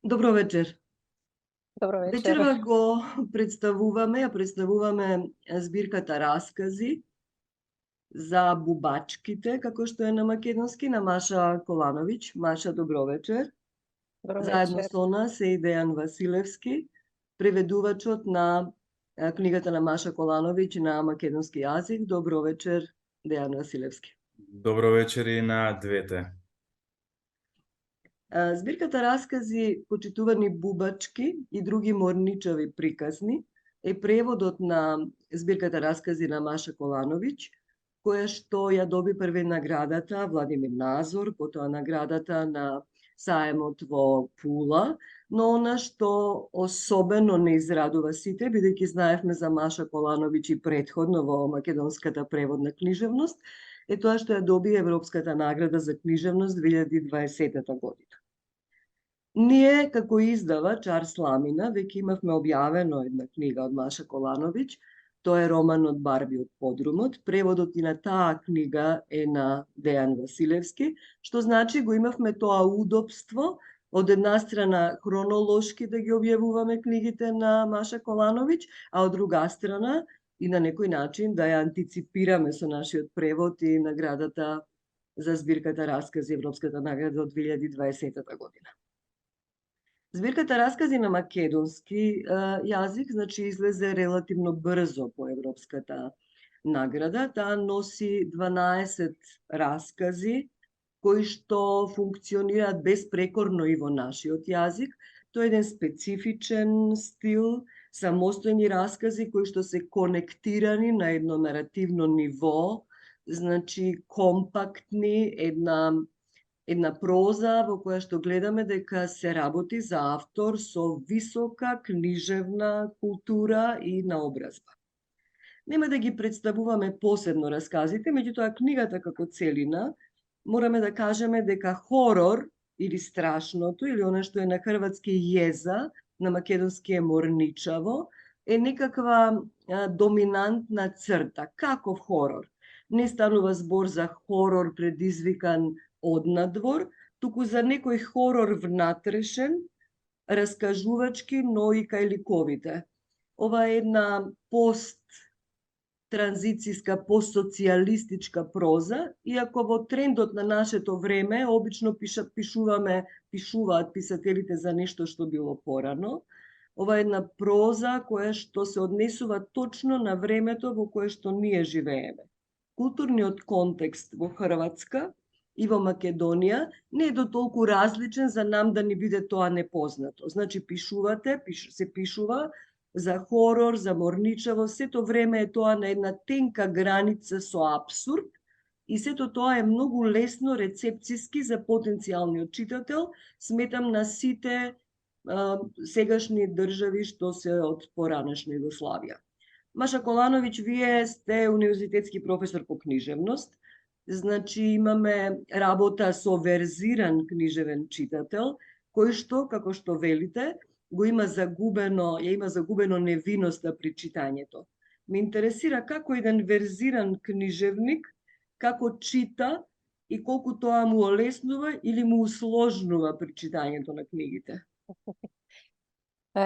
Добро вечер. Добро вечер. Вечерва го представуваме збирката Раскази за бубачките, како што е на македонски, на Маша Колановиќ. Маша, добро вечер. Dobro Заедно večer. со нас е и Дејан Василевски, преведувачот на книгата на Маша Колановиќ на македонски јазик. Добро вечер, Дејан Василевски. Добро вечер и на двете. Збирката Раскази почитувани бубачки и други морничави приказни е преводот на збирката Раскази на Маша Колановиќ, која што ја доби прве наградата Владимир Назор, потоа наградата на Саемот во Пула, но она што особено не израдува сите, бидејќи знаевме за Маша Колановиќ и претходно во македонската преводна книжевност, е тоа што ја доби Европската награда за книжевност 2020 година. Ние, како издавач Арс Ламина, веќе имавме објавено една книга од Маша Колановиќ, тоа е романот Барби од подрумот. Преводот и на таа книга е на Дејан Василевски, што значи го имавме тоа удобство, од една страна хронолошки да ги објавуваме книгите на Маша Колановиќ, а од друга страна и на некој начин да ја антиципираме со нашиот превод и наградата за збирката Раскази, Европската награда од 2020 година. Збирката Раскази на македонски јазик, значи излезе релативно брзо по Европската награда. Таа носи 12 раскази кои што функционираат безпрекорно и во нашиот јазик. Тоа е еден специфичен стил, самостојни раскази кои што се конектирани на едно наративно ниво, значи компактни, една проза во која што гледаме дека се работи за автор со висока книжевна култура и наобразба. Нема да ги представуваме посебно расказите, меѓутоа книгата како целина мораме да кажеме дека хорор или страшното или она што е на хрватски језа, на македонски е морничаво, е некаква доминантна црта. Каков хорор? Не станува збор за хорор предизвикан однадвор, туку за некој хорор внатрешен, раскажувачки, но и кај ликовите. Ова е една посттранзицијска, постсоцијалистичка проза, иако во трендот на нашето време обично пишуваат писателите за нешто што било порано. Ова е една проза која што се однесува точно на времето во кое што ние живееме. Културниот контекст во Хрватска и во Македонија не е дотолку различен за нам да ни биде тоа непознато. Значи, се пишува за хорор, за морничаво, сето време е тоа на една тенка граница со абсурд и сето тоа е многу лесно рецепцијски за потенцијалниот читател, сметам на сите сегашни држави што се од поранешна Југославија. Маша Колановиќ, вие сте универзитетски професор по книжевност, значи имаме работа со верзиран книжевен читател, кој што, како што велите, ја има загубено невиноста при читањето. Ме интересира како еден верзиран книжевник, како чита и колку тоа му олеснува или му усложнува при читањето на книгите.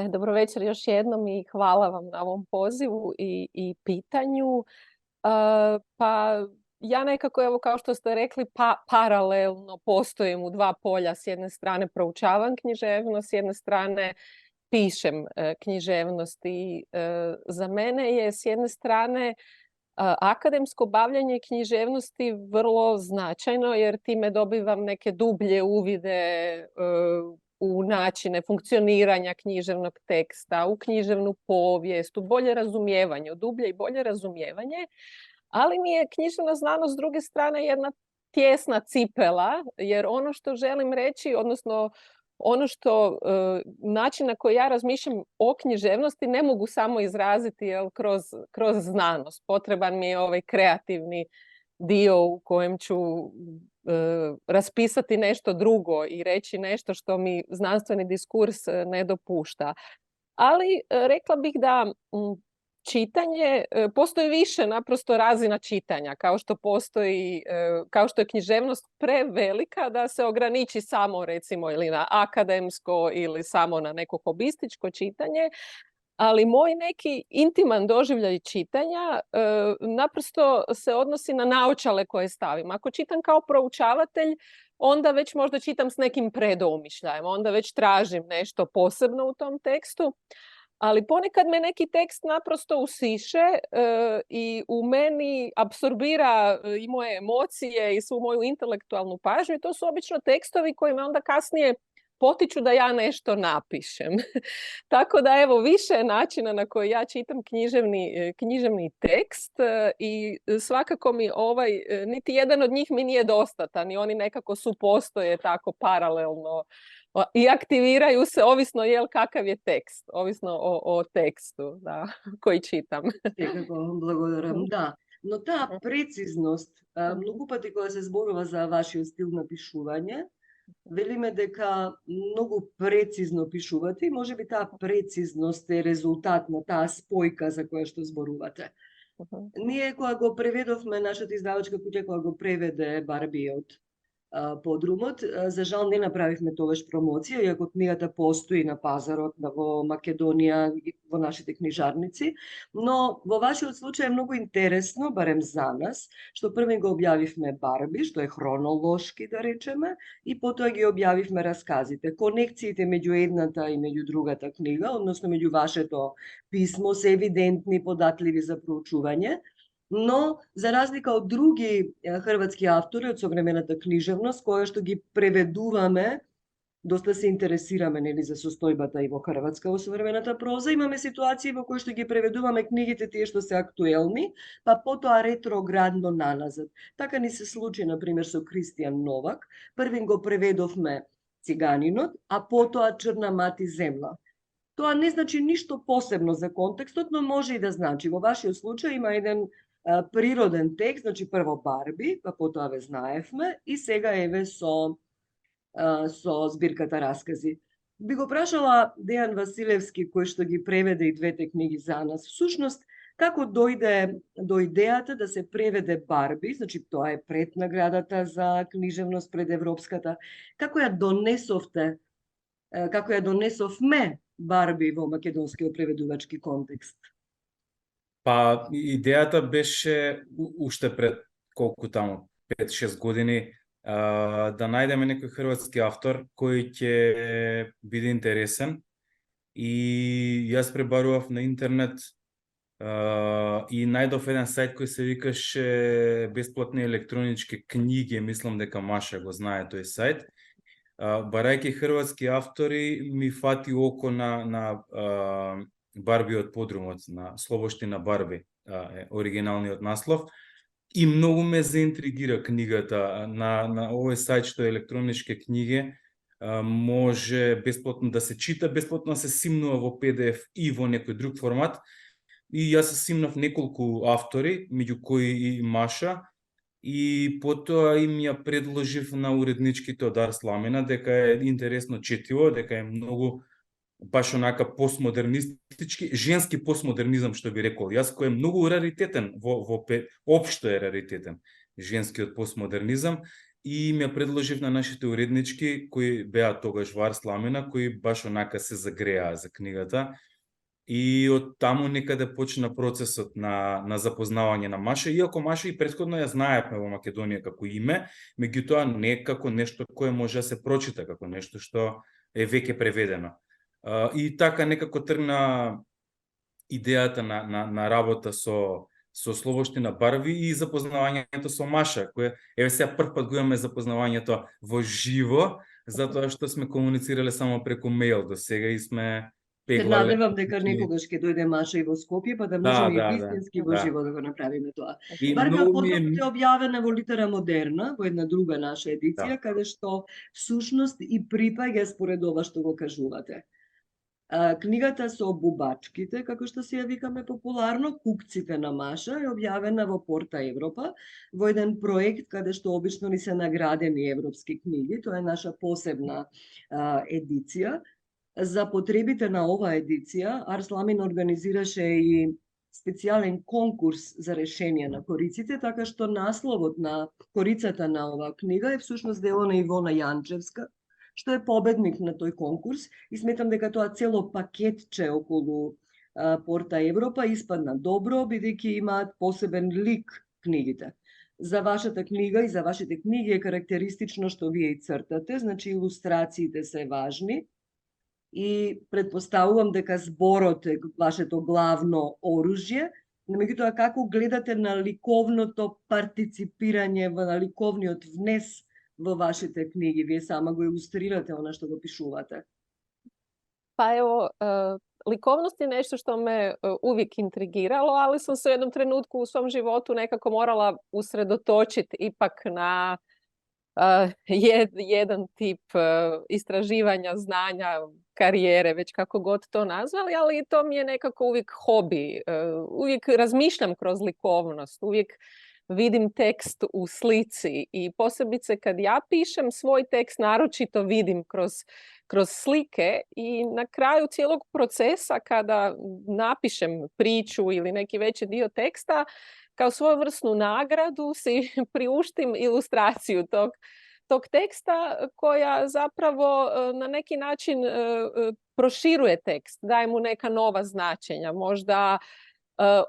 Dobro večer još jednom i hvala vam na ovom pozivu i pitanju. Pa ja nekako, evo kao što ste rekli, paralelno postojim u dva polja. S jedne strane proučavam književnost, s jedne strane pišem književnost i za mene je s jedne strane akademsko bavljanje književnosti vrlo značajno jer time dobivam neke dublje uvide u načine funkcioniranja književnog teksta, u književnu povijest, u bolje razumijevanje, u dublje i bolje razumijevanje, ali mi je književna znanost s druge strane jedna tjesna cipela, jer ono što želim reći, odnosno ono što način na koji ja razmišljam o književnosti ne mogu samo izraziti kroz znanost. Potreban mi je ovaj kreativni dio u kojem ću raspisati nešto drugo i reći nešto što mi znanstveni diskurs ne dopušta. Ali rekla bih da čitanje, postoji više naprosto razina čitanja, kao što postoji, kao što je književnost prevelika da se ograniči samo recimo ili na akademsko ili samo na neko hobističko čitanje, ali moj neki intiman doživljaj čitanja naprosto se odnosi na naočale koje stavim. Ako čitam kao proučavatelj, onda već možda čitam s nekim predomišljajem, onda već tražim nešto posebno u tom tekstu. Ali ponekad me neki tekst naprosto usiše i u meni apsorbira i moje emocije i svu moju intelektualnu pažnju. I to su obično tekstovi koji me onda kasnije potiču da ja nešto napišem. Tako da evo, više je načina na koji ja čitam književni tekst i svakako mi niti jedan od njih mi nije dostatan i oni nekako postoje tako paralelno i aktiviraju se ovisno kakav je tekst, ovisno o tekstu koji čitam. Секако, благодарам. Да, но таа прецизност, многу пати кога се зборува за вашиот стил на пишување, велиме дека многу прецизно пишувате и можеби таа прецизност е резултат на таа спојка за која што зборувате. Ние кога го преведовме, нашата издавачка куќа кога го преведе Барбиот подрумот, за жал не направивме тогаш промоција, иако книгата постои на пазарот во Македонија и во нашите книжарници, но во вашиот случај е многу интересно, барем за нас, што први го објавивме Барби, што е хронолошки да речеме, и потоа ги објавивме расказите. Конекциите меѓу едната и меѓу другата книга, односно меѓу вашето писмо, се евидентни, податливи за проучување. Но, за разлика од други хрватски автори од современата книжевност, која што ги преведуваме, доста се интересираме за состојбата и во хрватска во современата проза, имаме ситуации во кои што ги преведуваме книгите тие што се актуелни, па потоа ретроградно наназад. Така ни се случи, например, со Кристијан Новак. Првин го преведовме Циганинот, а потоа Чрна мати земја. Тоа не значи ништо посебно за контекстот, но може и да значи. Во вашиот случај има еден природен текст, значи прво Барби, па потоа ве знаевме и сега еве со збирката раскази. Би го прашала Дејан Василевски, кој што ги преведе и двете книги за нас. Всушност, како дојде до идејата да се преведе Барби, значи тоа е пред наградата за книжевност пред Европската, како ја донесовте, како ја донесовме Барби во македонскиот преведувачки контекст? Па, идејата беше уште пред колку таму 5-6 години да најдеме некој хрватски автор кој ќе биде интересен и јас пребарував на интернет и најдов еден сајт кој се викаше бесплатни електронички книги, мислам дека Маша го знае тој сајт. Барајќи хрватски автори ми фати око на Барбиот подрумот, на Слобоштина Барби, оригиналниот наслов. И многу ме заинтригира книгата. На овој сајт што е електронички книги може бесплатно да се чита, бесплатно да се симнува во PDF и во некој друг формат. И јас се симнав неколку автори, меѓу кои и Маша, и потоа им ја предложив на уредничките од Арс Ламина дека е интересно четиво, дека е многу баш онака постмодернистички, женски постмодернизам што би рекол јас, кој е многу раритетен општо е раритетен женскиот постмодернизам, и ми ја предложив на нашите уреднички кои беа тогаш во Арс Ламина, кои баш онака се загреа за книгата. И од таму некаде почна процесот на запознавање на Маша, иако Маша и претходно ја знаевме во Македонија како име, меѓутоа не како нешто кое може да се прочита, како нешто што е веќе преведено. И така некако тргна идејата на работа со Слобоштина Барби и запознавањето со Маша, кое еве сега прв пат го имаме запознавањето во живо, затоа што сме комуницирале само преку мејл до сега и сме Се надевам дека некогаш ќе дојде Маша и во Скопје, па да можеме и вистински во живо да го направиме тоа. Барби потоа е објавена во Литера Модерна, во една друга наша едиција, каде што всушност и припаѓа според ова што го кажувате. Книгата со бубачките, како што се ја викаме популарно, кукците на Маша, е објавена во Порта Европа, во еден проект каде што обично ни се наградени европски книги. Тоа е наша посебна едиција. За потребите на оваа едиција, Арс Ламин организираше и специјален конкурс за решение на кориците, така што насловот на корицата на оваа книга е всушност дело на Ивона Јанчевска, што е победник на тој конкурс, и сметам дека тоа цело пакетче околу Порта Европа испадна добро, бидејќи имаат посебен лик книгите. За вашата книга и за вашите книги е карактеристично што вие и цртате, значи илустрациите се важни и предпоставувам дека зборот е вашето главно оружје, но меѓутоа како гледате на ликовното партиципирање, на ликовниот внес во вашите книги? Вие сама го илустрирате она што го пишувате. Pa evo, likovnost je nešto što me uvijek intrigiralo, ali sam se u jednom trenutku u svom životu nekako morala usredotočiti ipak na jedan tip istraživanja, znanja, karijere, već kako god to nazvali, ali to mi je nekako uvijek hobi. Uvijek razmišljam kroz likovnost, uvijek vidim tekst u slici i posebice kad ja pišem svoj tekst naročito vidim kroz slike i na kraju cijelog procesa kada napišem priču ili neki veći dio teksta, kao svojevrsnu nagradu si priuštim ilustraciju tog teksta koja zapravo na neki način proširuje tekst, daje mu neka nova značenja, možda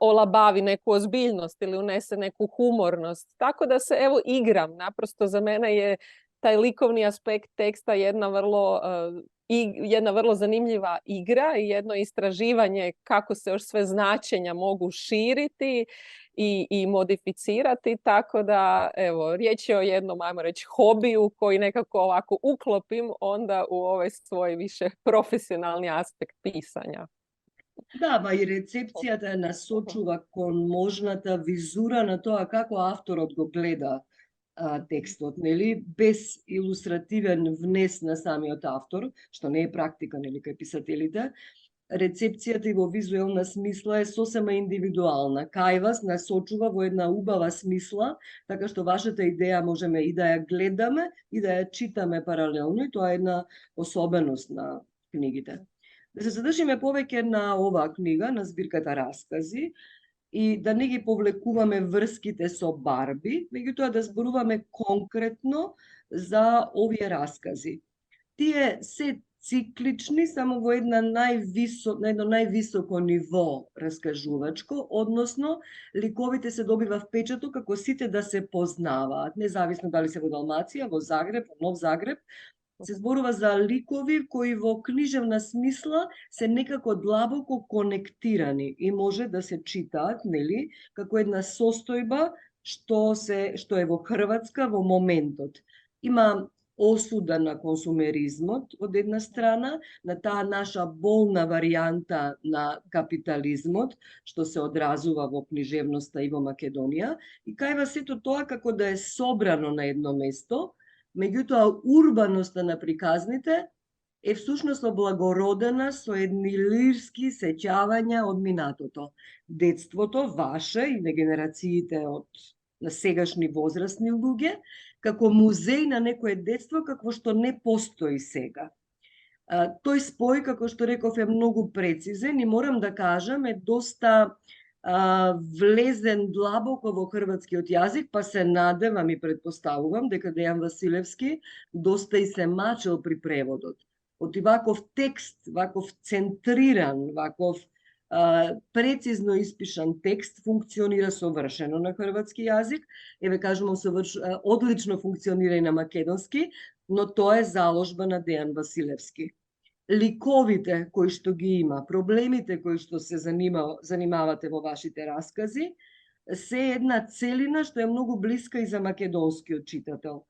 olabavi neku ozbiljnost ili unese neku humornost. Tako da se evo igram. Naprosto za mene je taj likovni aspekt teksta jedna vrlo zanimljiva igra i jedno istraživanje kako se još sve značenja mogu širiti i modificirati. Tako da evo, riječ je o jednom, ajmo reći, hobiju koji nekako ovako uklopim onda u ovaj svoj više profesionalni aspekt pisanja. Да, ба и рецепцијата е насочува кон можната визура на тоа како авторот го гледа текстот, нели, без илустративен внес на самиот автор, што не е практика, нели, кај писателите. Рецепцијата и во визуелна смисла е сосема индивидуална. Кај вас насочува во една убава смисла, така што вашата идеја можеме и да ја гледаме и да ја читаме паралелно, и тоа е една особеност на книгите. Да се задржиме повеќе на оваа книга, на збирката Раскази, и да не ги повлекуваме врските со Барби, меѓутоа да зборуваме конкретно за овие раскази. Тие се циклични, само во на едно највисоко ниво раскажувачко, односно ликовите се добива впечаток како сите да се познаваат, независно дали се во Далмација, во Загреб, во Нов Загреб. Се зборува за ликови кои во книжевна смисла се некако длабоко конектирани и може да се читаат, нели, како една состојба што е во Хрватска во моментот. Има осуда на консумеризмот од една страна, на таа наша болна варијанта на капитализмот, што се одразува во книжевноста и во Македонија, и кај вас сето тоа како да е собрано на едно место. Меѓутоа, урбаноста на приказните е всушност облагородена со едни лирски сеќавања од минатото. Детството ваше и на генерациите на сегашни возрастни луѓе, како музеј на некое детство какво што не постои сега. Тој спој, како што реков, е многу прецизен и морам да кажам, е доста влезен длабоко во хрватскиот јазик, па се надевам и предпоставувам дека Дејан Василевски доста и се мачел при преводот. Од ваков текст, ваков центриран, ваков прецизно испишан текст функционира совршено на хрватски јазик, еве кажемо одлично функционира и на македонски, но тоа е заложба на Дејан Василевски. Ликовите кои што ги има, проблемите кои што се занимавате во вашите раскази, се една целина што е многу блиска и за македонскиот читател.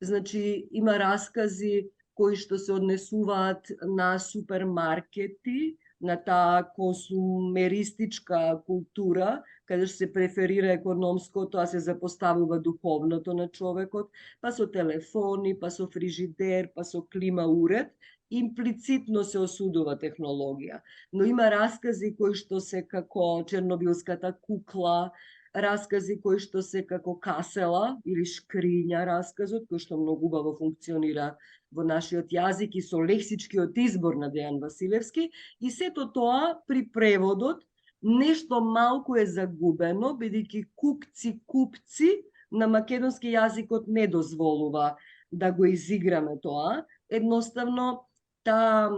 Значи, има раскази кои што се однесуваат на супермаркети, на таа консумеристичка култура, каде се преферира економско, тоа се запоставува духовното на човекот, па со телефони, па со фрижидер, па со клима уред, имплицитно се осудува технологија. Но има раскази кои што се како Чернобилската кукла, раскази кои што се како Касела или Шкриња расказот, кој што многу убаво функционира во нашиот јазик и со лексичкиот избор на Дејан Василевски, и сето тоа при преводот нешто малку е загубено, бидејќи кукци, купци на македонски јазикот не дозволува да го изиграме тоа. Едноставно, таа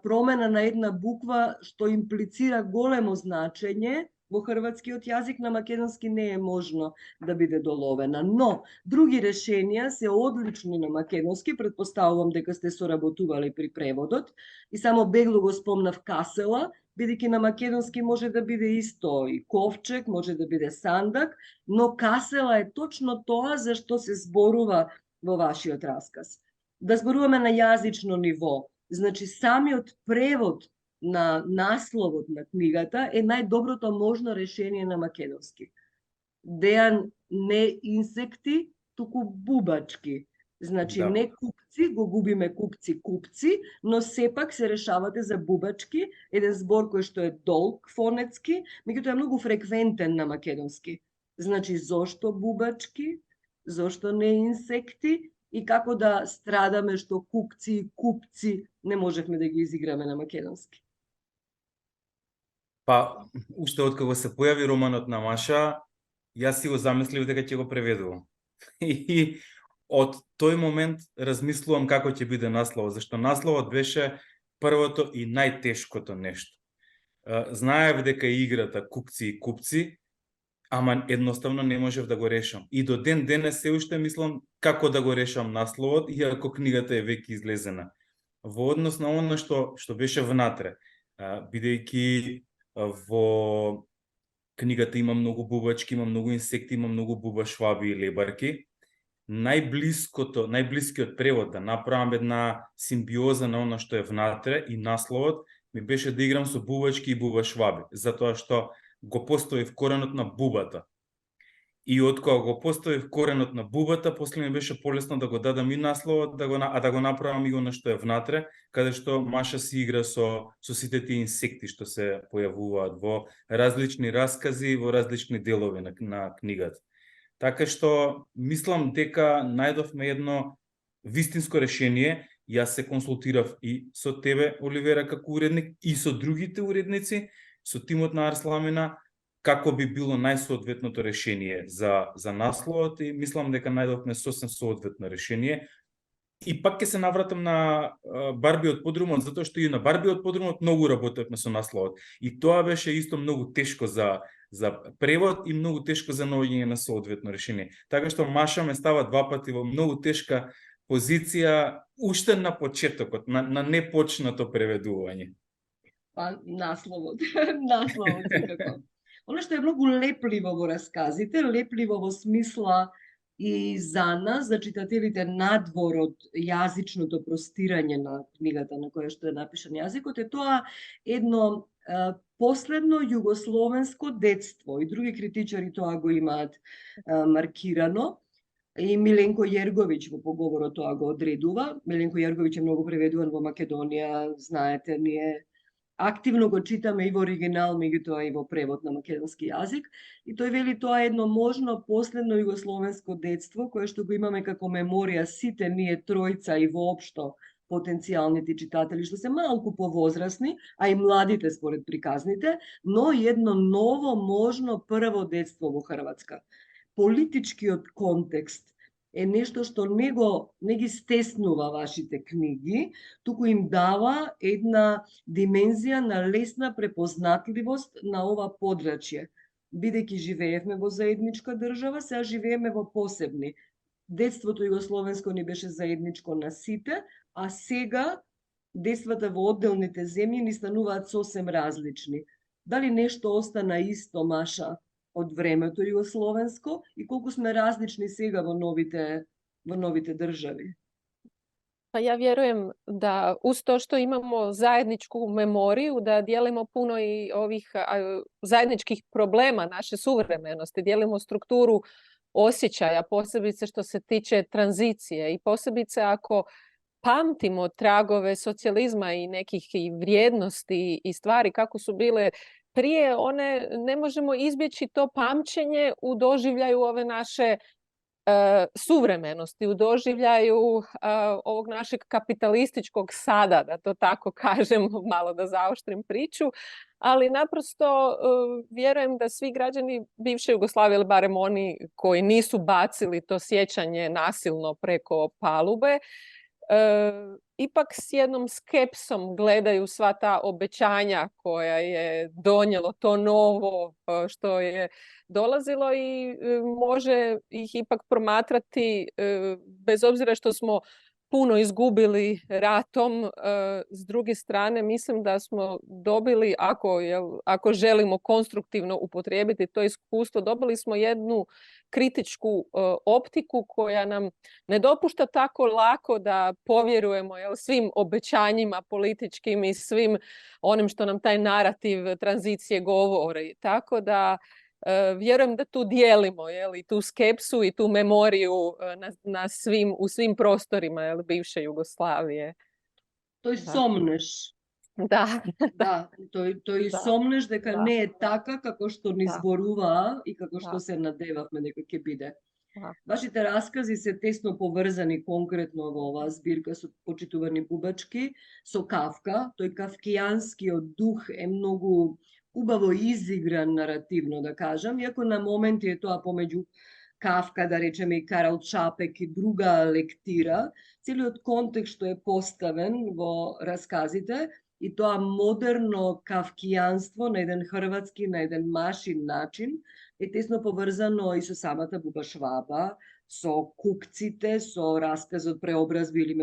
промена на една буква што имплицира големо значење во хрватскиот јазик на македонски не е можно да биде доловена. Но, други решенија се одлични на македонски, предпоставувам дека сте соработували при преводот, и само бегло го спомнав касела, бидејќи на македонски може да биде исто и ковчег, може да биде сандак, но касела е точно тоа за што се зборува во вашиот расказ. Да зборуваме на јазично ниво, значи самиот превод на насловот на книгата е најдоброто можно решение на македонски. Дејан не инсекти, туку бубачки. Значи Да. не купци, го губиме купци, но сепак се решавате за бубачки, еден збор кој што е долг фонетски, меѓутоа е многу фреквентен на македонски. Значи зошто бубачки, зошто не инсекти и како да страдаме што кукци и купци не можевме да ги изиграме на македонски. Па, уште откако се појави романот на Маша, јас си го замислив дека ќе го преведувам. И од тој момент размислувам како ќе биде насловот, зашто насловот беше првото и најтешкото нешто. Знаев дека е играта кукци и купци, ама едноставно не можев да го решам. И до ден денес се уште мислам како да го решам насловот, иако книгата е веќе излезена. Во однос на оно што беше внатре, бидејќи во книгата има многу бубачки, има многу инсекти, има многу бубашваби и лебарки. Најблискиот превод да направам една симбиоза на оно што е внатре и насловот ми беше да играм со бубачки и бубашваби, затоа што го поставив коренот на бубата. И откога го поставив коренот на бубата, после ми беше полесно да го дадам и насловот, да го направам и оно што е внатре, каде што Маша си игра со сите тие инсекти што се појавуваат во различни раскази, во различни делови на книгата. Така што мислам дека најдовме едно вистинско решение. Јас се консултирав и со тебе, Оливера, како уредник, и со другите уредници, со тимот на Арсламина, како би било најсоодветното решение за насловот, и мислам дека најдовме сосем соодветно решение. И пак ќе се навратам на Барбиот подрумот, затоа што и на Барбиот подрумот многу работевме со насловот. И тоа беше исто многу тешко за превод и многу тешко за наоѓање на соодветно решение. Така што Маша ме става два пати во многу тешка позиција уште на почетокот, на непочнато преведување. Па насловот, насловот секако. Оно што е многу лепливо во расказите, лепливо во смисла и за нас, за читателите, надвор од јазичното простирање на книгата на која што е напишан јазикот, е тоа едно последно југословенско детство, и други критичари тоа го имаат маркирано, и Миленко Јерговиќ во поговорот тоа го одредува. Миленко Јерговиќ е многу преведуван во Македонија, знаете, ние активно го читаме и во оригинал, меѓутоа и во превод на македонски јазик, и тој вели тоа е едно можно последно југословенско детство кое што го имаме како меморија сите ние тројца и воопшто потенцијалните читатели што се малку повозрасни, а и младите според приказните, но едно ново можно прво детство во Хрватска. Политичкиот контекст е нешто што не ги стеснува вашите книги, туку им дава една димензија на лесна препознатливост на ова подрачје. Бидејќи живеевме во заедничка држава, сега живееме во посебни. Детството југословенско ни беше заедничко на сите, а сега детствата во одделните земји ни стануваат сосем различни. Дали нешто остана исто, Маша, од времето југословенско и колку сме различни сега во новите држави? Па ја веруjem да уз тоа што имамо заедничку меморiju, да диjelimo puno i ovih zajedničkih problema naše suvremenosti, dijelimo strukturu osjećaja, posebice što se tiče tranzicije i posebice ako pamtimo tragove socijalizma i nekih i vrijednosti i stvari kako su bile prije, one ne možemo izbjeći to pamćenje u doživljaju ove naše suvremenosti, u doživljaju ovog našeg kapitalističkog sada, da to tako kažem, malo da zaoštrim priču, ali naprosto vjerujem da svi građani bivše Jugoslavije, ili barem oni koji nisu bacili to sjećanje nasilno preko palube, ipak s jednom skepsom gledaju sva ta obećanja koja je donijelo to novo što je dolazilo i može ih ipak promatrati bez obzira što smo puno izgubili ratom. S druge strane, mislim da smo dobili, ako želimo konstruktivno upotrijebiti to iskustvo, dobili smo jednu kritičku optiku koja nam ne dopušta tako lako da povjerujemo svim obećanjima političkim i svim onim što nam taj narativ tranzicije govori. Tako da vjerujem da tu dijelimo i tu skepsu i tu memoriju u svim prostorima bivše Jugoslavije. To je somneš. Da. Da, to je somneš, дека не е така како што ни зборуваа и како што се надевавме дека ќе биде. Вашите раскази се тесно поврзани конкретно во оваа збирка со почитувани бубачки, со Кафка. Тој кафкијанскиот дух е многу убаво изигран наративно, да кажам, иако на моменти е тоа помеѓу Кафка, да речеме, и Карл Чапек и друга лектира, целиот контекст што е поставен во расказите и тоа модерно кафкијанство на еден хрватски, на еден машин начин, е тесно поврзано и со самата Буба Шваба, со кукците, со расказот Преобразби или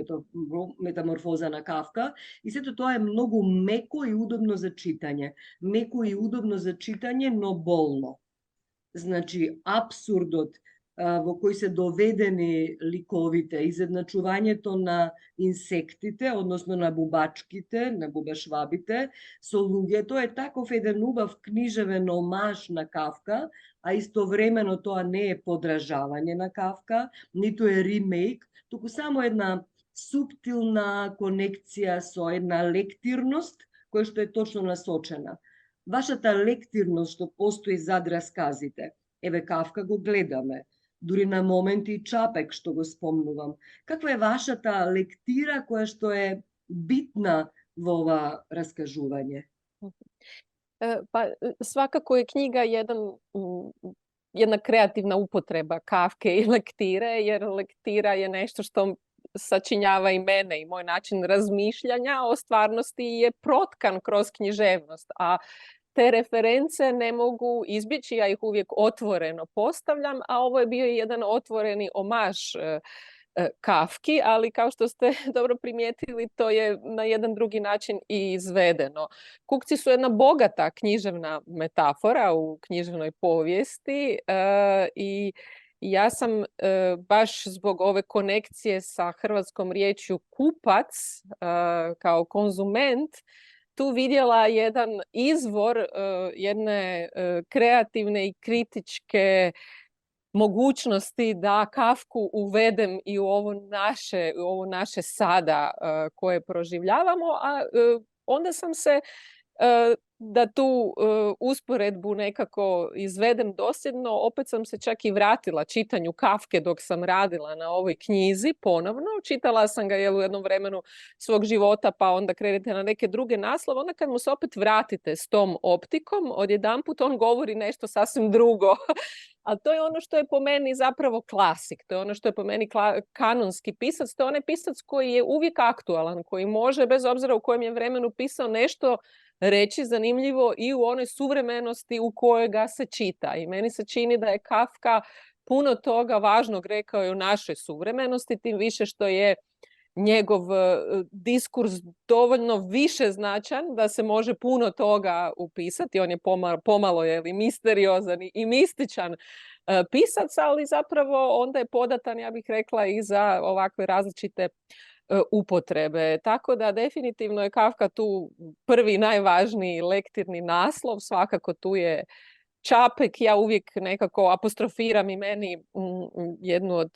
Метаморфоза на Кафка. И сето тоа е многу меко и удобно за читање. Меко и удобно за читање, но болно. Значи, абсурдот во кој се доведени ликовите, изедначувањето на инсектите, односно на бубачките, на бубашвабите, со луѓето е таков еден убав книжевен омаж на Кафка, а истовремено тоа не е подражавање на Кафка, ниту е ремейк, туку само една суптилна конекција со една лектирност, која што е точно насочена. Вашата лектирност што постои зад расказите, еве Кафка го гледаме, дури на моменти и Чапек што го спомнувам. Каква е вашата лектира која што е битна во ова раскажување? Pa svakako je knjiga jedna kreativna upotreba Kafke i lektire, jer lektira je nešto što sačinjava i mene i moj način razmišljanja o stvarnosti je protkan kroz književnost, a te reference ne mogu izbjeći, ja ih uvijek otvoreno postavljam, a ovo je bio jedan otvoreni omaž Kafki, ali kao što ste dobro primijetili, to je na jedan drugi način i izvedeno. Kukci su jedna bogata književna metafora u književnoj povijesti i ja sam baš zbog ove konekcije sa hrvatskom riječju kupac kao konzument tu vidjela jedan izvor jedne kreativne i kritičke mogućnosti da Kafku uvedem i u ovo naše sada koje proživljavamo, a onda sam se da tu usporedbu nekako izvedem dosljedno, opet sam se čak i vratila čitanju Kafke dok sam radila na ovoj knjizi ponovno. Čitala sam ga u jednom vremenu svog života, pa onda krenete na neke druge naslove. Onda kad mu se opet vratite s tom optikom, odjedanput on govori nešto sasvim drugo. A to je ono što je po meni zapravo klasik. To je ono što je po meni kanonski pisac. To je onaj pisac koji je uvijek aktualan, koji može, bez obzira u kojem je vremenu pisao, nešto reći zanimljivo i u onoj suvremenosti u kojoj ga se čita. I meni se čini da je Kafka puno toga važnog rekao i u našoj suvremenosti, tim više što je njegov diskurs dovoljno više značan da se može puno toga upisati. On je pomalo misteriozan i mističan pisac, ali zapravo onda je podatan, ja bih rekla, i za ovakve različite upotrebe. Tako da definitivno je Kafka tu prvi najvažniji lektirni naslov. Svakako tu je Čapek. Ja uvijek nekako apostrofiram i meni jednu od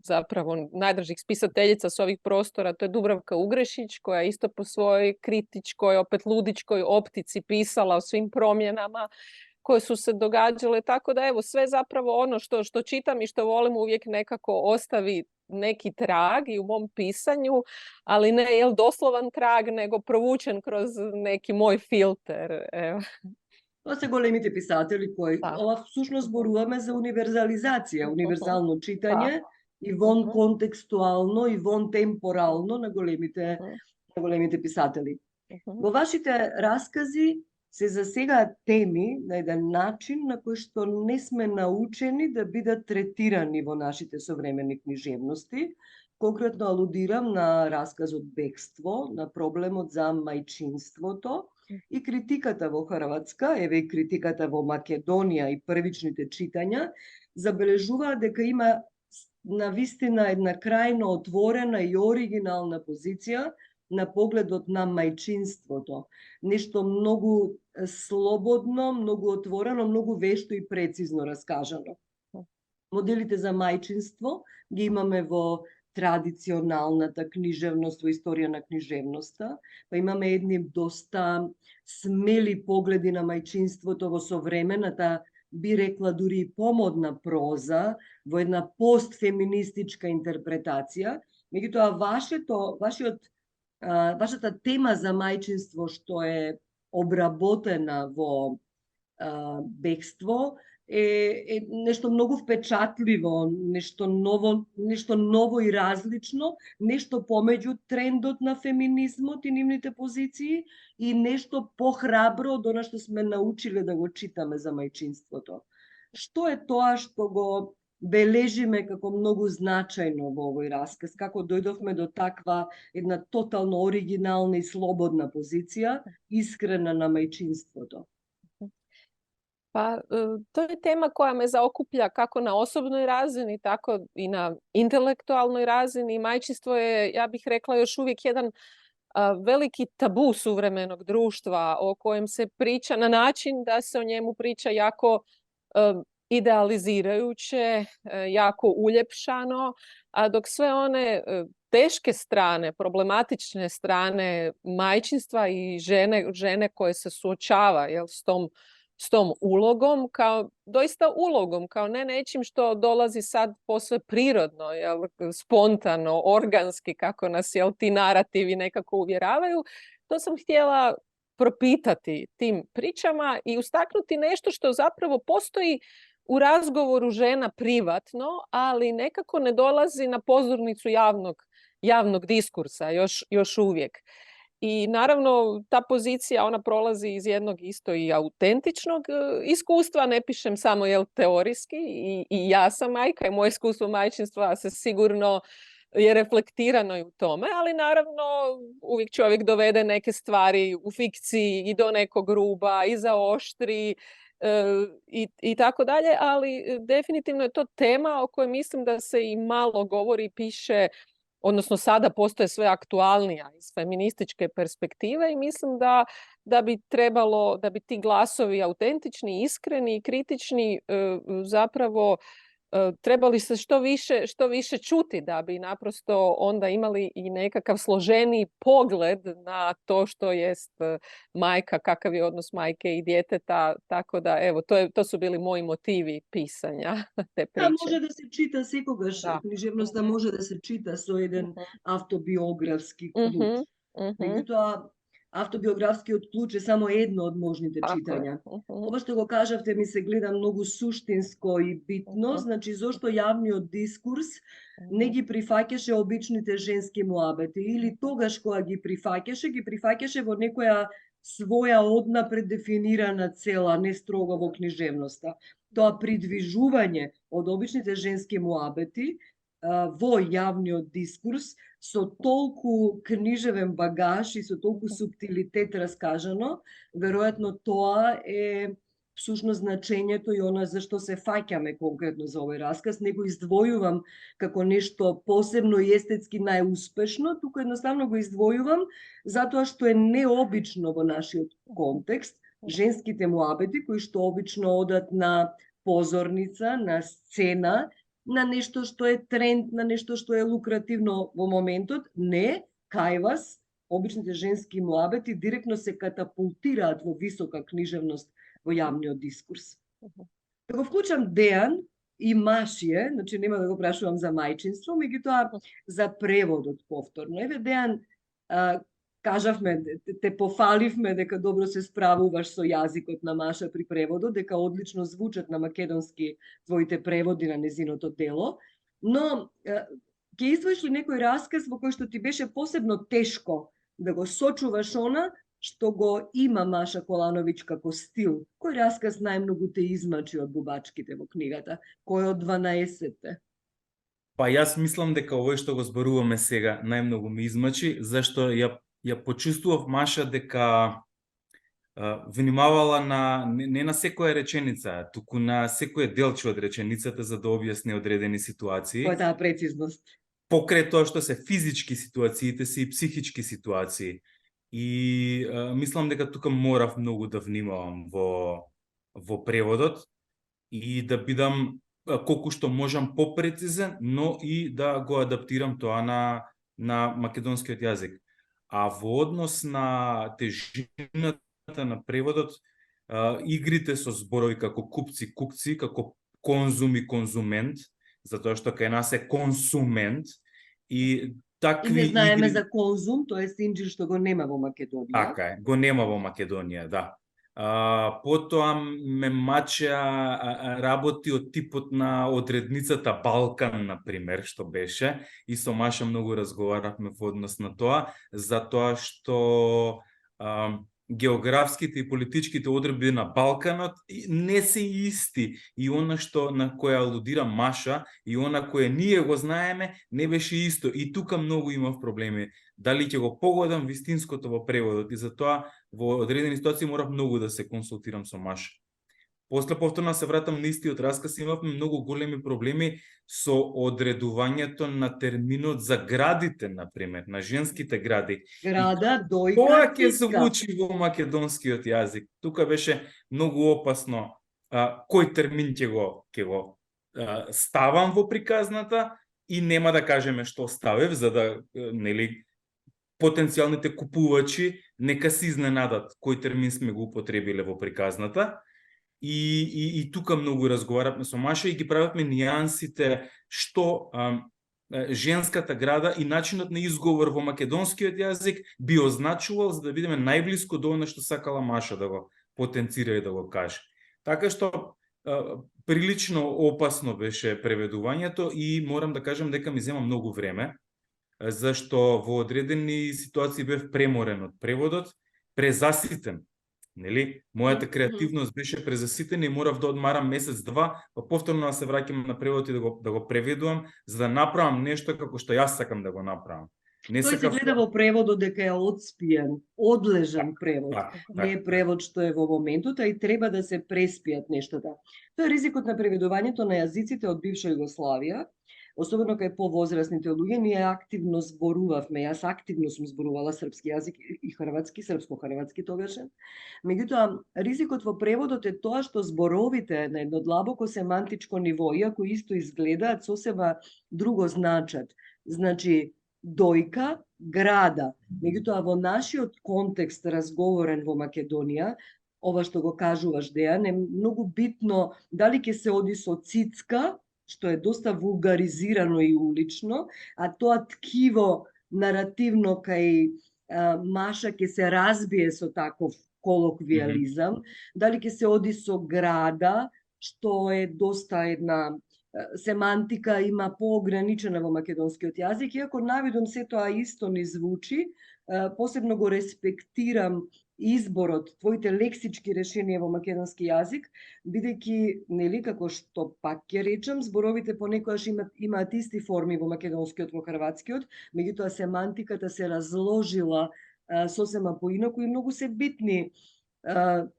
zapravo najdražih spisateljica s ovih prostora. To je Dubravka Ugrešić, koja isto po svojoj kritičkoj, opet ludičkoj optici pisala o svim promjenama koje su se događale, tako da evo sve zapravo ono što čitam i što volim uvijek nekako ostavi neki trag i u mom pisanju, ali ne doslovan trag, nego provučen kroz neki moj filter. Evo. Това се големите писатели кои Да. ова всушност зборуваме за универзализација, универзално читање и вон Мгм. контекстуално и вон темпорално на големите писатели. Мгм. Во вашите раскази се засегаат теми на еден начин на кој што не сме научени да бидат третирани во нашите современи книжевности. Конкретно алудирам на расказот Бегство, на проблемот за мајчинството и критиката во Хрватска, еве и критиката во Македонија и првичните читања, забележуваат дека има навистина една крајно отворена и оригинална позиција на погледот на мајчинството. Нешто многу слободно, многу отворено, многу вешто и прецизно раскажано. Моделите за мајчинство ги имаме во традиционалната книжевност, во историја на книжевноста, па имаме едни доста смели погледи на мајчинството во современата, би рекла дури и помодна проза, во една постфеминистичка интерпретација. Меѓутоа, вашата тема за мајчинство што е обработена во Бегство е нешто многу впечатливо, нешто ново и различно, нешто помеѓу трендот на феминизмот и нивните позиции и нешто похрабро од она што сме научиле да го читаме за мајчинството. Што е тоа што го бележиме како многу значајно во овој расказ? Како дојдовме до таква една тотално оригинална и слободна позиција, искрена на мајчинството? Pa to je tema koja me zaokuplja kako na osobnoj razini, tako i na intelektualnoj razini. Majčinstvo je, ja bih rekla, još uvijek jedan veliki tabu suvremenog društva o kojem se priča na način da se o njemu priča jako idealizirajuće, jako uljepšano, a dok sve one teške strane, problematične strane majčinstva i žene koje se suočava s tom ulogom, kao doista ulogom, kao ne nečim što dolazi sad posve prirodno, spontano, organski, kako nas ti narativi nekako uvjeravaju, to sam htjela propitati tim pričama i ustaknuti nešto što zapravo postoji u razgovoru žena privatno, ali nekako ne dolazi na pozornicu javnog diskursa još uvijek. I naravno ta pozicija ona prolazi iz jednog isto i autentičnog iskustva, ne pišem samo teorijski i ja sam majka i moje iskustvo majčinstva se sigurno je reflektirano i u tome, ali naravno uvijek čovjek dovede neke stvari u fikciji i do nekog ruba i zaoštri i tako dalje, ali definitivno je to tema o kojoj mislim da se i malo govori i piše, odnosno sada postoje sve aktualnija iz feminističke perspektive i mislim da bi trebalo, da bi ti glasovi autentični, iskreni i kritični zapravo trebali se što više čuti da bi naprosto onda imali i nekakav složeniji pogled na to što jest majka, kakav je odnos majke i djeteta, tako da evo, to su bili moji motivi pisanja te priče. Може да се чита секогаш, книжевноста може да се чита со еден автобиографски клуч. Меѓутоа, автобиографскиот клуч е само едно од можните читања. Ова што го кажавте ми се гледа многу суштинско и битно, значи зошто јавниот дискурс не ги прифаќаше обичните женски муабети или тогаш кога ги прифаќаше во некоја своја одна предефинирана цела, не строго во книжевноста. Тоа придвижување од обичните женски муабети во јавниот дискурс со толку книжевен багаж и со толку суптилитет раскажано, веројатно тоа е всушност значењето и она за што се фаќаме конкретно за овој расказ. Не го издвојувам како нешто посебно и естетски најуспешно, туку едноставно го издвојувам затоа што е необично во нашиот контекст женските муабети кои што обично одат на позорница, на сцена, на нешто што е тренд, на нешто што е лукративно во моментот. Не, кај вас, обичните женски муабети директно се катапултираат во висока книжевност во јавниот дискурс. Мгм. Да го вклучам Дејан и Машије, значи нема да го прашувам за мајчинство, меѓутоа за преводот повторно. Еве Дејан, кажавме, те пофаливме дека добро се справуваш со јазикот на Маша при преводот, дека одлично звучат на македонски твоите преводи на незиното дело, но ќе издвоиш ли некој расказ во кој што ти беше посебно тешко да го сочуваш она што го има Маша Колановиќ како стил? Кој расказ најмногу те измачи од бубачките во книгата? Кој од 12-те? Па јас мислам дека овој што го зборуваме сега најмногу ми измачи, зашто ја почувствував Маша дека внимавала не на секоја реченица, туку на секој делче од реченицата за да објасни одредени ситуации. Која е таа прецизност? Покрај тоа што се физички ситуациите се и психички ситуации. И мислам дека тука морав многу да внимавам во преводот и да бидам колку што можам попрецизен, но и да го адаптирам тоа на македонскиот јазик. А во однос на тежината на преводот, игрите со зборови како купци, кукци, како конзум и конзумент, затоа што кај нас е консумент и такви И не знаеме игри... за конзум, тоа е синџир што го нема во Македонија. Така е, го нема во Македонија, да. Потоа ме мачеа работи од типот на одредницата Балкан, например, што беше, и со Маша многу разговаравме во однос на тоа, затоа што географските и политичките одредби на Балканот не се исти, и она што на која алудира Маша и она кое ние го знаеме не беше исто, и тука многу имав проблеми дали ќе го погодам вистинското во преводот, и затоа во одредени ситуации морав многу да се консултирам со Маша. После повторно се вратам на истиот расказ, имавме многу големи проблеми со одредувањето на терминот за градите, например, на женските гради. Града, дојка, Тоа ќе титка. звучи во македонскиот јазик. Тука беше многу опасно кој термин ќе го ставам во приказната, и нема да кажеме што ставев, за да потенцијалните купувачи нека се изненадат кој термин сме го употребиле во приказната. И тука многу разговаравме со Маша и ги правевме нијансите што женската града и начинот на изговор во македонскиот јазик би означувал, за да бидеме најблиско до она што сакала Маша да го потенцира и да го каже. Така што прилично опасно беше преведувањето и морам да кажам дека ми зема многу време, зашто во одредени ситуации бев преморен од преводот, презаситен. Нели? Мојата креативност беше презаситена и морав да одмарам месец-два, па повторно да се враќам на преводот и да го преведувам, за да направам нешто како што јас сакам да го направам. Тој се гледа во преводот дека е одспиен, одлежан превод. Не е превод што е во моментот, а и треба да се преспијат нештата. Тоа е ризикот на преведувањето на јазиците од бивша Југославија, особено кај повозрасните луѓе. Ние активно зборувавме, јас активно сум зборувала српски јазик и хрватски, српско-хрватски тогаше. Меѓутоа, ризикот во преводот е тоа што зборовите на едно длабоко семантичко ниво, иако исто изгледаат, сосема друго значат. Значи, дојка, града. Меѓутоа, во нашиот контекст разговорен во Македонија, ова што го кажуваш, Дејан, е многу битно дали ќе се оди со цицка, што е доста вулгаризирано и улично, а тоа ткиво наративно кај Маша ќе се разбие со таков колоквиализам, дали ќе се оди со града, што е доста една семантика има поограничена во македонскиот јазик, иако навидом се тоа исто ни звучи, посебно го респектирам изборот, твоите лексички решенија во македонски јазик, бидејќи, нели, како што пак ќе речам, зборовите понекогаш имаат исти форми во македонскиот, во хрватскиот, меѓутоа семантиката се разложила сосема поинаку и многу се битни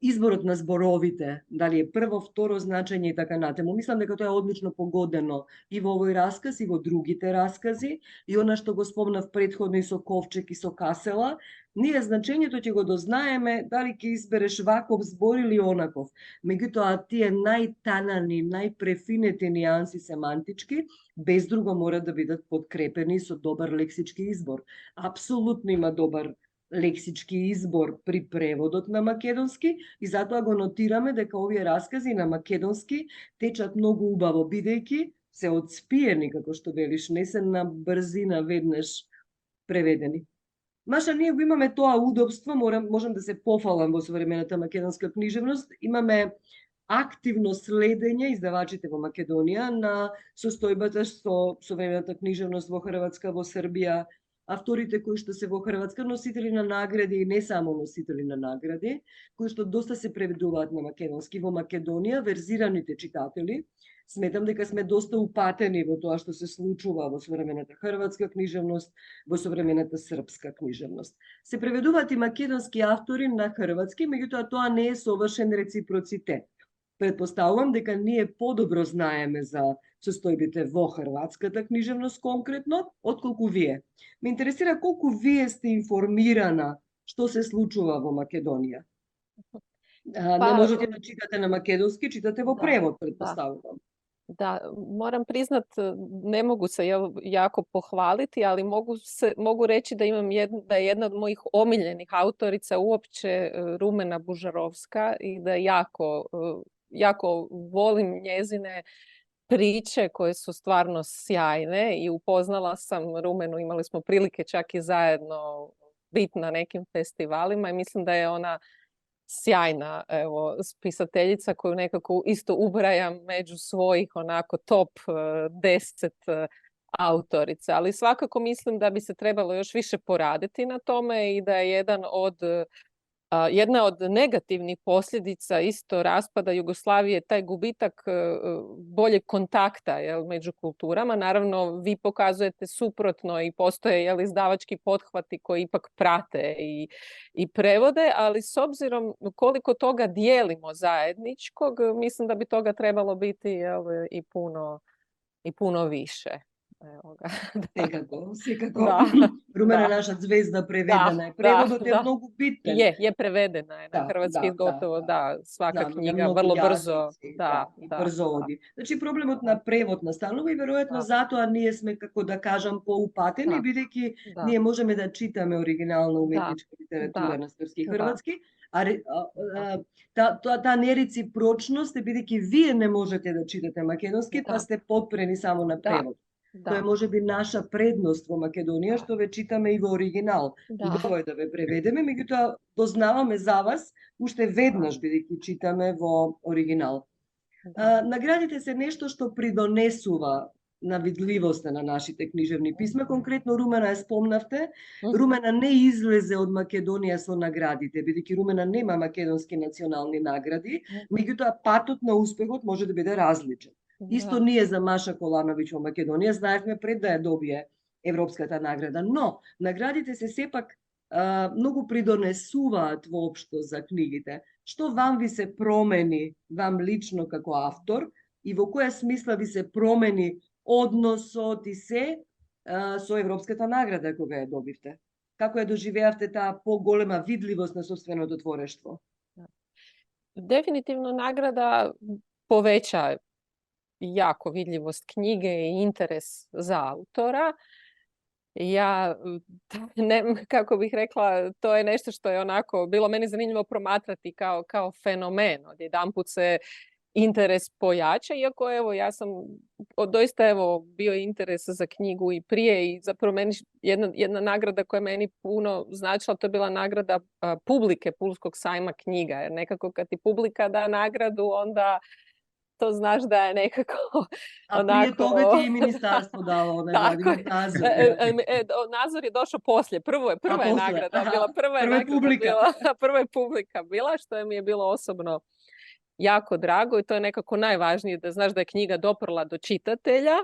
изборот на зборовите, дали е прво, второ значење и така натаму. Мислам дека тоа е одлично погодено и во овој расказ и во другите раскази, и она што го спомнав претходно и со ковчег и со касела, ние значењето ќе го дознаеме дали ќе избереш ваков збор или онаков. Меѓутоа, тие најтанани, најпрефинети нијанси семантички, без друго мора да бидат подкрепени со добар лексички избор. Апсолутно има добар leksički izbor pri prevodот на македонски и затоа го нотираме дека овие раскази на македонски течат многу убаво, бидејќи се одспиени, како што велиш, не се на брзина веднаш преведени. Маша, ние го имаме тоа удобство, можам да се пофалам во современата македонска книжевност, имаме активно следење издавачите во Македонија на состојбата со современата книжевност во Хрватска, во Србија, авторите кои што се во Хрватска носители на награди и не само носители на награди, кои што доста се преведуваат на македонски во Македонија, верзираните читатели. Сметам дека сме доста упатени во тоа што се случува во современата хрватска книжевност, во современата српска книжевност. Се преведуваат и македонски автори на хрватски, меѓутоа тоа не е совршен реципроцитет. Предпоставувам дека ние подобро знаеме за состојбите во хрватската книжевност конкретно, отколку вие. Ме интересира колку вие сте информирана што се случува во Македонија. Не можете да читате на македонски, читате во превод, предпоставувам. Da, moram priznat, ne mogu se jako pohvaliti, ali mogu reći da da je jedna od mojih omiljenih autorica uopće Rumena Bužarovska i da jako volim njezine priče koje su stvarno sjajne i upoznala sam Rumenu, imali smo prilike čak i zajedno biti na nekim festivalima i mislim da je ona sjajna spisateljica koju nekako isto ubrajam među svojih onako top 10 autorica. Ali svakako mislim da bi se trebalo još više poraditi na tome i da je jedna od negativnih posljedica isto raspada Jugoslavije taj gubitak boljeg kontakta među kulturama. Naravno, vi pokazujete suprotno i postoje izdavački pothvati koji ipak prate i prevode, ali s obzirom koliko toga dijelimo zajedničkog, mislim da bi toga trebalo biti i puno više. Секако. Румена наша звезда преведена е. Преводот е многу битен. Je prevedena je na hrvatski gotovo, svaka knjiga vrlo brzo. Брзо оди. Значи проблемот на превод настанува и веројатно затоа ние сме, како да кажам, поупатени, бидејќи ние можеме да читаме оригинална уметничка литература на српски и хрватски, таа нереципрочност е бидејќи вие не можете да читате македонски, па сте подпрени само на превод. Тоа е можеби наша предност во Македонија, што ве читаме и во оригинал. Убаво е да ве преведеме, меѓутоа дознаваме за вас уште веднаш бидејќи читаме во оригинал. Наградите се нешто што придонесува на видливоста на нашите книжевни писма. Конкретно Румена ја спомнавте. Румена не излезе од Македонија со наградите, бидејќи Румена нема македонски национални награди, меѓутоа патот на успехот може да биде различен. Исто ние за Маша Колановиќ во Македонија знаевме пред да ја добие Европската награда, но наградите се сепак многу придонесуваат воопшто за книгите. Што вам ви се промени, вам лично како автор, и во која смисла ви се промени односот и се со Европската награда кога ја добивте? Како ја доживеавте таа поголема видливост на сопственото творештво? Definitivno nagrada poveća jako vidljivost knjige i interes za autora. Ja, kako bih rekla, to je nešto što je onako bilo meni zanimljivo promatrati kao fenomen. Odjedanput se interes pojača, iako ja sam doista bio interes za knjigu i prije i zapravo meni jedna nagrada koja meni puno značila, to je bila nagrada publike Pulskog sajma knjiga, jer nekako kad ti publika da nagradu, onda to znaš da je nekako onako... A prije toga ti je ministarstvo dalo nagradu, Nazor. Nazor je došao poslije, prva je nagrada bila, prva je publika bila, što mi je bilo osobno jako drago i to je nekako najvažnije da znaš da je knjiga doprla do čitatelja.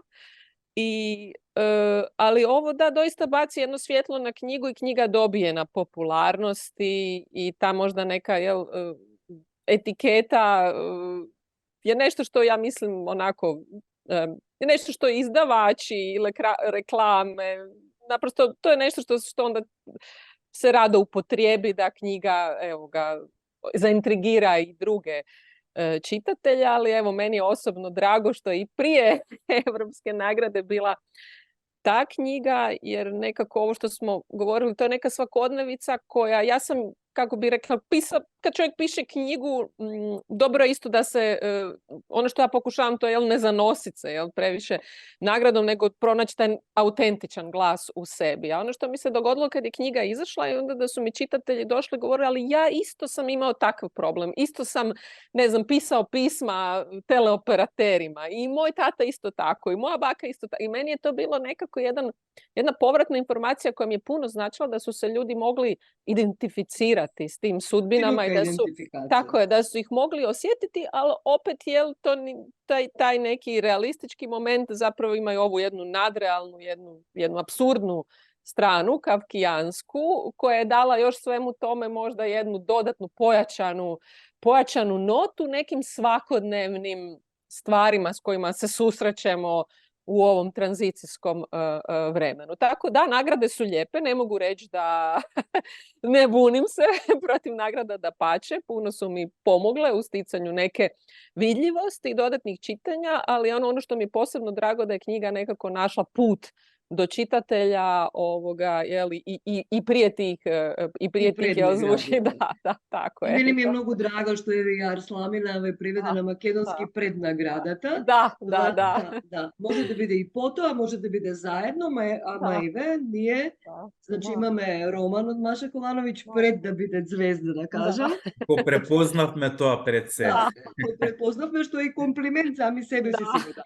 Ali ovo doista baci jedno svjetlo na knjigu i knjiga dobije na popularnosti i ta možda neka etiketa je nešto što ja mislim onako, je nešto što izdavači ili reklame, naprosto to je nešto što onda se rado upotrijebi da knjiga zaintrigira i druge čitatelje, ali meni je osobno drago što i prije Evropske nagrade bila ta knjiga, jer nekako ovo što smo govorili, to je neka svakodnevica koja, ja sam, kako bi rekla, kad čovjek piše knjigu, dobro je isto da se, ono što ja pokušavam, to je ne zanosit se previše nagradom, nego pronaći taj autentičan glas u sebi. A ono što mi se dogodilo kad je knjiga izašla i onda da su mi čitatelji došli i govorili, ali ja isto sam imao takav problem, isto sam, ne znam, pisao pisma teleoperaterima i moj tata isto tako i moja baka isto tako. I meni je to bilo nekako jedna povratna informacija koja mi je puno značila, da su se ljudi mogli identificirati s tim sudbinama i da su, tako je, da su ih mogli osjetiti, ali opet to taj neki realistički moment zapravo imaju ovu jednu nadrealnu, jednu apsurdnu stranu, kafkijansku, koja je dala još svemu tome možda jednu dodatnu pojačanu notu nekim svakodnevnim stvarima s kojima se susrećemo u ovom tranzicijskom vremenu. Tako da, nagrade su lijepe, ne mogu reći da ne bunim se protiv nagrada, dapače, puno su mi pomogle u sticanju neke vidljivosti i dodatnih čitanja, ali ono što mi je posebno drago da je knjiga nekako našla put do čitatelja i prije tih zvuči, da, tako je. Meni mi je mnogo drago što je Jar Slamina prevede na makedonski prednagradata. Da. Može da bude i poto, a može da bude zajedno, ama i nije. Znači imаме роман од Маша Колановиќ пред да биде звезда, да кажам. Ko prepoznavме тоа пред себе. Ko prepoznавме, што е и комплимент сами себе си сега.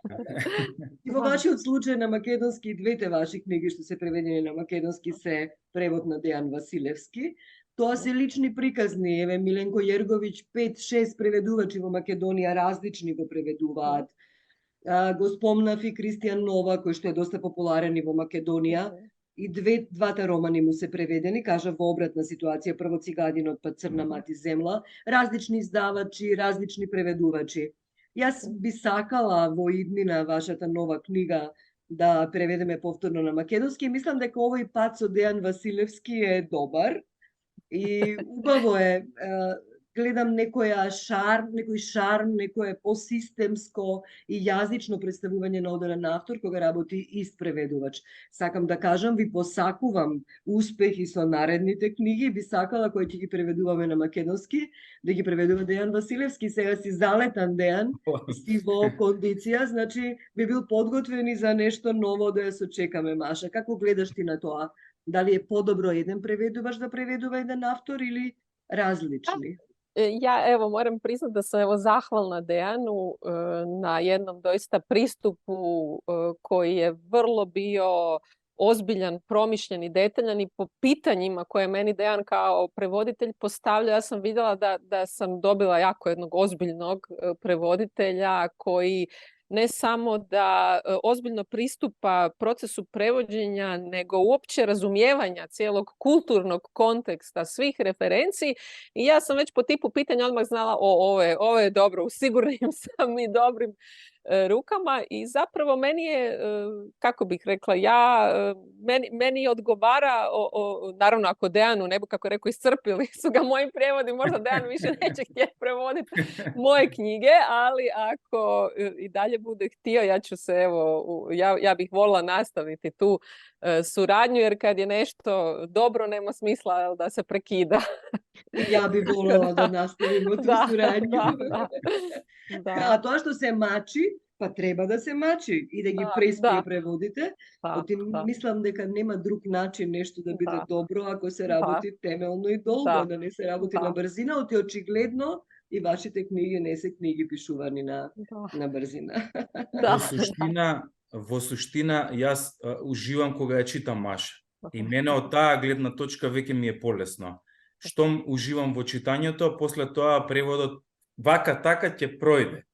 И во вашиот случај на македонски, двете ваши книги што се преведени на македонски се превод на Дејан Василевски. Тоа се лични приказни. Еве Миленко Јерговиќ, 5-6 преведувачи во Македонија различни го преведуваат. Го спомнав и Кристијан Нова, кој што е доста популарен и во Македонија. И двата романи му се преведени, кажа во обратна ситуација, прво Цигадинот, па Црна мати земла, различни издавачи, различни преведувачи. Јас би сакала во иднина вашата нова книга да преведеме повторно на македонски. Мислам дека овој пат со Дејан Василевски е добар и убаво е. Гледам некој шарм, некое посистемско и јазично представување на одделен автор кога работи ист преведувач. Сакам да кажам, ви посакувам успехи со наредните книги, би сакала кои ќе ги преведуваме на македонски, да ги преведува Дејан Василевски. Сега си залетан Дејан, си во кондиција, значи би бил подготвен и за нешто ново да ја сочекаме, Маша. Како гледаш ти на тоа? Дали е подобро еден преведувач да преведува еден автор или различни? Ja moram priznati da sam zahvalna Dejanu na jednom doista pristupu koji je vrlo bio ozbiljan, promišljen i detaljan i po pitanjima koje meni Dejan kao prevoditelj postavlja. Ja sam vidjela da sam dobila jako jednog ozbiljnog prevoditelja koji ne samo da ozbiljno pristupa procesu prevođenja, nego uopće razumijevanja cijelog kulturnog konteksta, svih referenciji. I ja sam već po tipu pitanja odmah znala, ovo je dobro, u sigurnim sam i dobrim rukama. I zapravo meni je, kako bih rekla, meni odgovara, naravno ako Dejanu ne bi, kako rekao, iscrpili su ga moji prijevodi, možda Dejan više neće htjeti prevoditi moje knjige, ali ako i dalje bude htio, ja ću se, ja bih volila nastaviti tu suradnju, jer kad je nešto dobro, nema smisla da se prekida. Ja bih volila da nastavimo tu suradnju. A to što se mači, pa treba da se mači i da ги преспие преводите. Мислам дека нема друг начин нешто да биде добро ако се работи темелно и долго, да не се работи на брзина. Оти очигледно и вашите книги не се книги пишувани на брзина. Во суштина, јас уживам кога ја читам, Маша. И мене од таа гледна точка веќе ми е полесно. Штом уживам во читањето, после тоа преводот вака така ќе пројде.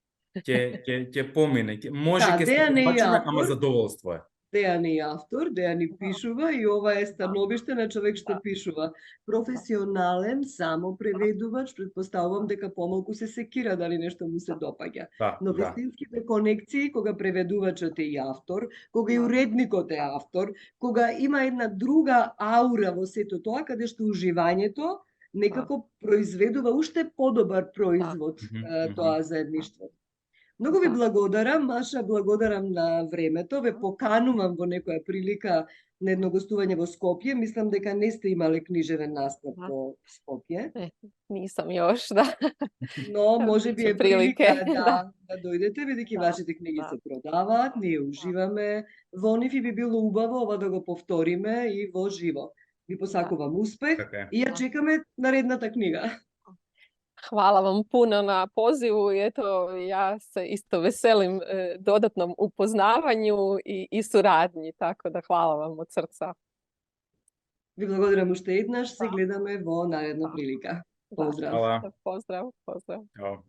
Ќе помине. Може ќе се побачиме, ама задоволство е. Дејан е автор, Дејан и пишува и ова е становиште на човек што пишува. Професионален, само преведувач, предпоставувам дека помалку се секира дали нешто му се допаѓа. Но вистинските конекции, кога преведувачот е и автор, кога и уредникот е автор, кога има една друга аура во сето тоа, каде што уживањето некако произведува уште подобар производ тоа заедништво. Многу ви Да. благодарам, Маша, благодарам на времето. Ве поканувам во некоја прилика на едно гостување во Скопје. Мислам дека не сте имале книжевен настап Да. во Скопје, Nisam još, da. но може би Biće е прилика prilike, да дојдете, бидејќи Да, вашите книги да. се продаваат, ние уживаме во нив и би било убаво ова да го повториме и во живо. Ви посакувам успех Така е. и ја чекаме наредната книга. Hvala vam puno na pozivu i eto, ja se isto veselim dodatnom upoznavanju i suradnji, tako da hvala vam od srca. Ви благодарам уште еднаш, се Да. гледаме во наредна Да. прилика. Da. Поздрав! Hvala. Pozdrav, pozdrav. Ćao.